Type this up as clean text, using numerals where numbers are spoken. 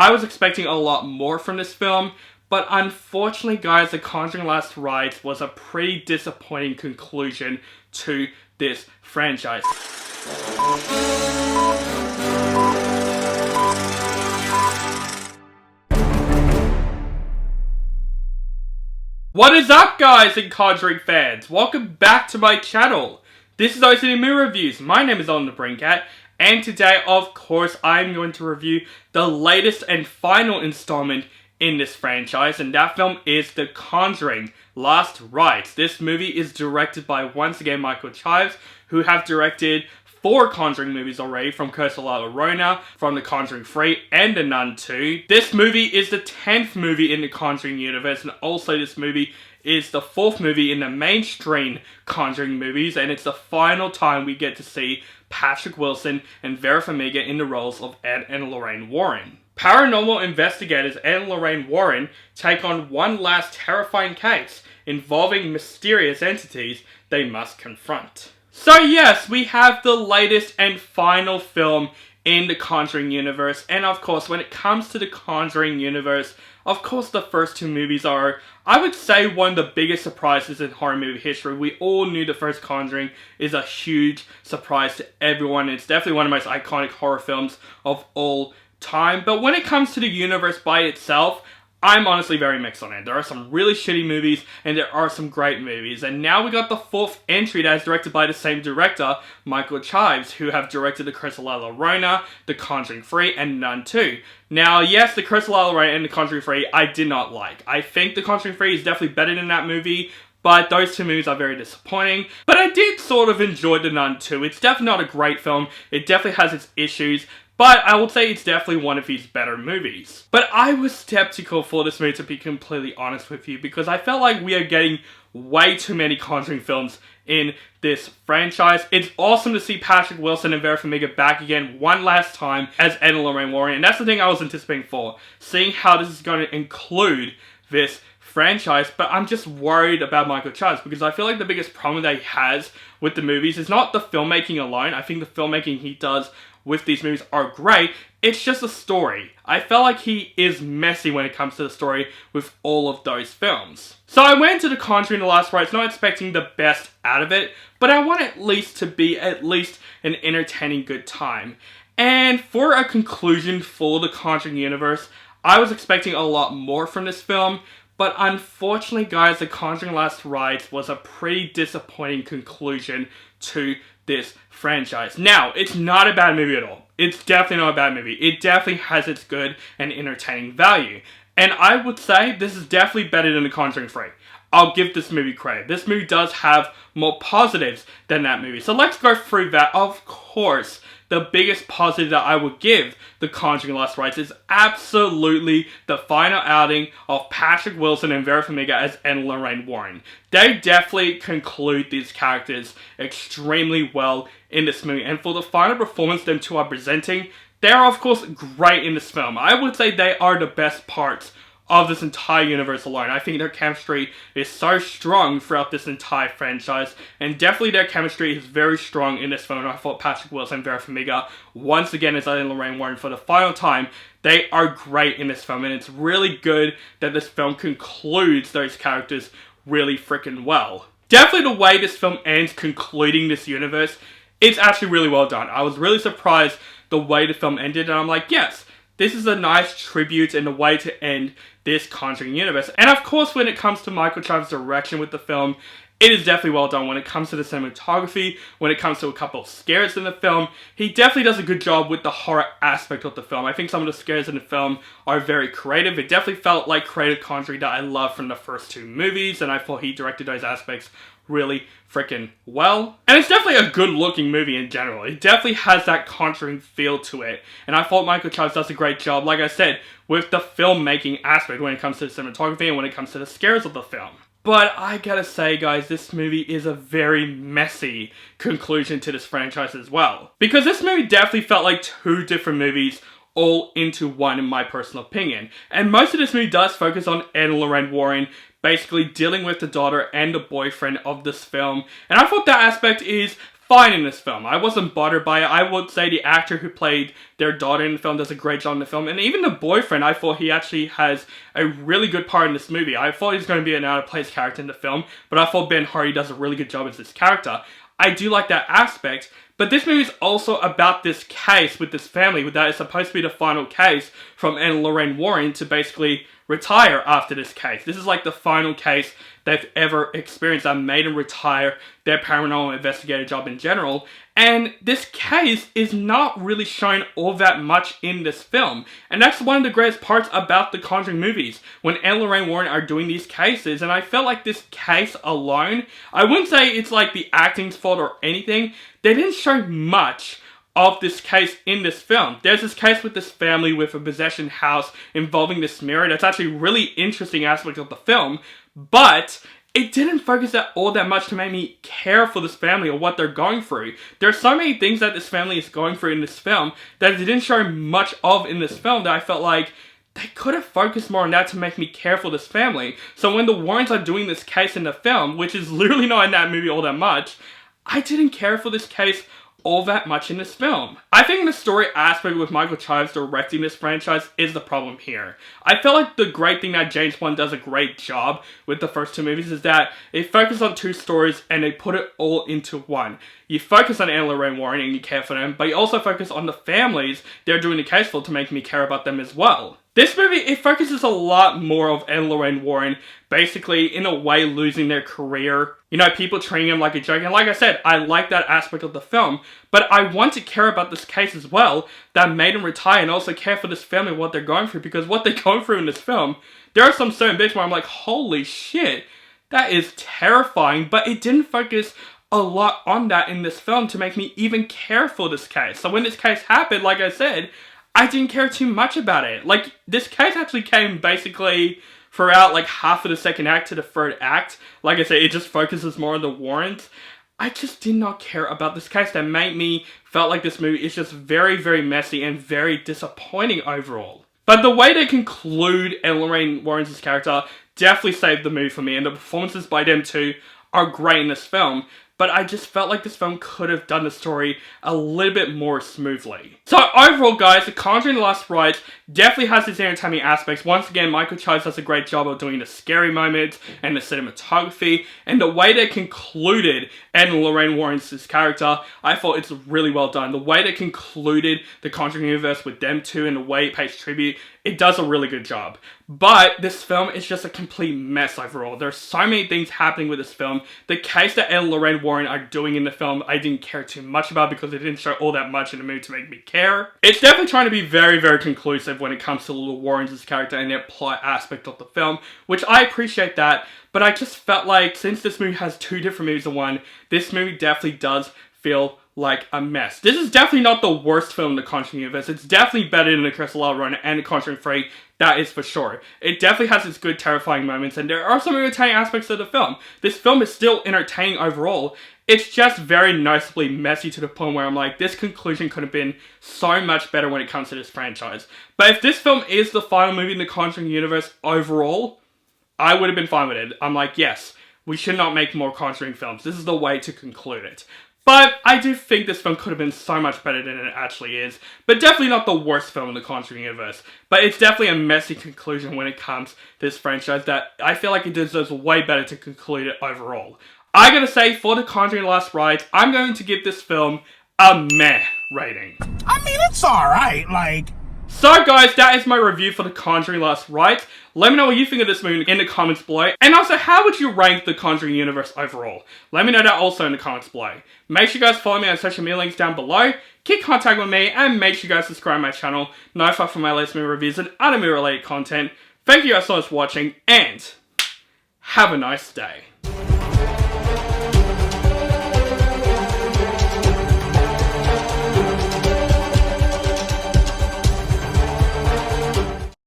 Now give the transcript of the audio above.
I was expecting a lot more from this film, but unfortunately, guys, The Conjuring Last Rites was a pretty disappointing conclusion to this franchise. What is up, guys and Conjuring fans? Welcome back to my channel. This is OCD Movie Reviews. My name is On the Brinkat, and today, of course, I'm going to review the latest and final installment in this franchise, and that film is The Conjuring Last Rites. This movie is directed by, once again, Michael Chaves, who have directed 4 Conjuring movies already, from Curse of La Llorona, from The Conjuring 3, and The Nun 2. This movie is the 10th movie in the Conjuring universe, and also this movie is the 4th movie in the mainstream Conjuring movies, and it's the final time we get to see Patrick Wilson and Vera Farmiga in the roles of Ed and Lorraine Warren. Paranormal investigators Ed and Lorraine Warren take on one last terrifying case involving mysterious entities they must confront. So yes, we have the latest and final film in the Conjuring universe, and of course, when it comes to the Conjuring universe, of course the first 2 movies are, I would say, one of the biggest surprises in horror movie history. We all knew the first Conjuring is a huge surprise to everyone. It's definitely one of the most iconic horror films of all time, but when it comes to the universe by itself, I'm honestly very mixed on it. There are some really shitty movies, and there are some great movies. And now we got the 4th entry that is directed by the same director, Michael Chaves, who have directed The Curse of La Llorona, The Conjuring 3, and Nun 2. Now, yes, The Curse of La Llorona and The Conjuring 3 I did not like. I think The Conjuring 3 is definitely better than that movie, but those 2 movies are very disappointing. But I did sort of enjoy The Nun 2. It's definitely not a great film. It definitely has its issues, but I would say it's definitely one of his better movies. But I was skeptical for this movie, to be completely honest with you, because I felt like we are getting way too many Conjuring films in this franchise. It's awesome to see Patrick Wilson and Vera Farmiga back again one last time as Ed and Lorraine Warren, and that's the thing I was anticipating for, seeing how this is going to include this franchise. But I'm just worried about Michael Chaves, because I feel like the biggest problem that he has with the movies is not the filmmaking alone. I think the filmmaking he does with these movies are great. It's just the story. I felt like he is messy when it comes to the story with all of those films. So I went to The Conjuring The Last Rites not expecting the best out of it, but I want at least to be at least an entertaining good time. And for a conclusion for the Conjuring universe, I was expecting a lot more from this film, but unfortunately, guys, The Conjuring Last Rites was a pretty disappointing conclusion to this franchise. Now, it's not a bad movie at all. It's definitely not a bad movie. It definitely has its good and entertaining value. And I would say this is definitely better than The Conjuring 3. I'll give this movie credit. This movie does have more positives than that movie. So let's go through that. Of course, the biggest positive that I would give The Conjuring Last Rites is absolutely the final outing of Patrick Wilson and Vera Farmiga as Ed and Lorraine Warren. They definitely conclude these characters extremely well in this movie, and for the final performance them 2 are presenting, they are of course great in this film. I would say they are the best parts of this entire universe alone. I think their chemistry is so strong throughout this entire franchise, and definitely their chemistry is very strong in this film. And I thought Patrick Wilson and Vera Farmiga, once again as Ed and Lorraine Warren for the final time, they are great in this film, and it's really good that this film concludes those characters really freaking well. Definitely the way this film ends, concluding this universe, it's actually really well done. I was really surprised the way the film ended, and I'm like, yes, this is a nice tribute and a way to end this Conjuring universe. And of course, when it comes to Michael Chaves' direction with the film, it is definitely well done. When it comes to the cinematography, when it comes to a couple of scares in the film, he definitely does a good job with the horror aspect of the film. I think some of the scares in the film are very creative. It definitely felt like creative Conjuring that I love from the first 2 movies, and I thought he directed those aspects really freaking well. And it's definitely a good looking movie in general. It definitely has that Conjuring feel to it, and I thought Michael Chaves does a great job, like I said, with the filmmaking aspect when it comes to the cinematography and when it comes to the scares of the film. But I gotta say, guys, this movie is a very messy conclusion to this franchise as well, because this movie definitely felt like 2 different movies all into one, in my personal opinion. And most of this movie does focus on Ed and Lorraine Warren basically dealing with the daughter and the boyfriend of this film, and I thought that aspect is fine in this film. I wasn't bothered by it. I would say the actor who played their daughter in the film does a great job in the film. And even the boyfriend, I thought he actually has a really good part in this movie. I thought he was going to be an out-of-place character in the film, but I thought Ben Hardy does a really good job as this character. I do like that aspect, but this movie is also about this case with this family that is supposed to be the final case from Ed and Lorraine Warren to basically retire after this case. This is like the final case they've ever experienced that made them retire their paranormal investigator job in general. And this case is not really shown all that much in this film. And that's one of the greatest parts about the Conjuring movies, when Ed and Lorraine Warren are doing these cases. And I felt like this case alone, I wouldn't say it's like the acting's fault or anything. They didn't show much of this case in this film. There's this case with this family with a possession house involving this mirror. That's actually a really interesting aspect of the film, but it didn't focus all that much to make me care for this family or what they're going through. There are so many things that this family is going through in this film that it didn't show much of in this film that I felt like they could have focused more on that to make me care for this family. So when the Warrens are doing this case in the film, which is literally not in that movie all that much, I didn't care for this case all that much in this film. I think the story aspect with Michael Chaves directing this franchise is the problem here. I feel like the great thing that James Wan does a great job with the first two movies is that they focus on two stories and they put it all into one. You focus on Ed and Lorraine Warren and you care for them, but you also focus on the families they're doing the case for to make me care about them as well. This movie, it focuses a lot more of Ed and Lorraine Warren basically, in a way, losing their career. You know, people treating him like a joke. And like I said, I like that aspect of the film, but I want to care about this case as well that made him retire and also care for this family and what they're going through, because what they're going through in this film, there are some certain bits where I'm like, holy shit, that is terrifying, but it didn't focus a lot on that in this film to make me even care for this case. So when this case happened, like I said, I didn't care too much about it. Like, this case actually came basically throughout like half of the second act to the third act. Like I said, it just focuses more on the Warrens. I just did not care about this case. That made me felt like this movie is just very, very messy and very disappointing overall. But the way they conclude Ed and Lorraine Warren's character definitely saved the movie for me, and the performances by them too are great in this film. But I just felt like this film could have done the story a little bit more smoothly. So overall, guys, The Conjuring: The Last Rites definitely has its entertaining aspects. Once again, Michael Chaves does a great job of doing the scary moments and the cinematography, and the way they concluded Ed and Lorraine Warren's character, I thought it's really well done. The way they concluded the Conjuring universe with them two and the way it pays tribute, it does a really good job. But this film is just a complete mess overall. There's so many things happening with this film. The case that Ed and Lorraine Warren are doing in the film, I didn't care too much about because it didn't show all that much in the movie to make me care. It's definitely trying to be very, very conclusive when it comes to the Warrens' character and their plot aspect of the film, which I appreciate that, but I just felt like since this movie has two different movies in one, this movie definitely does feel like a mess. This is definitely not the worst film in the Conjuring universe. It's definitely better than the Crystal Run and the Conjuring 3, that is for sure. It definitely has its good terrifying moments, and there are some entertaining aspects of the film. This film is still entertaining overall. It's just very noticeably messy to the point where I'm like, this conclusion could have been so much better when it comes to this franchise. But if this film is the final movie in the Conjuring universe overall, I would have been fine with it. I'm like, yes, we should not make more Conjuring films. This is the way to conclude it. But I do think this film could have been so much better than it actually is. But definitely not the worst film in the Conjuring universe. But it's definitely a messy conclusion when it comes to this franchise that I feel like it deserves way better to conclude it overall. I gotta say, for The Conjuring: The Last Rites, I'm going to give this film a meh rating. I mean, it's alright, like... So guys, that is my review for The Conjuring: The Last Rites. Let me know what you think of this movie in the comments below. And also, how would you rank the Conjuring universe overall? Let me know that also in the comments below. Make sure you guys follow me on social media links down below. Keep contact with me, and make sure you guys subscribe to my channel. Notify for my latest movie reviews and other movie related content. Thank you guys so much for watching, and have a nice day.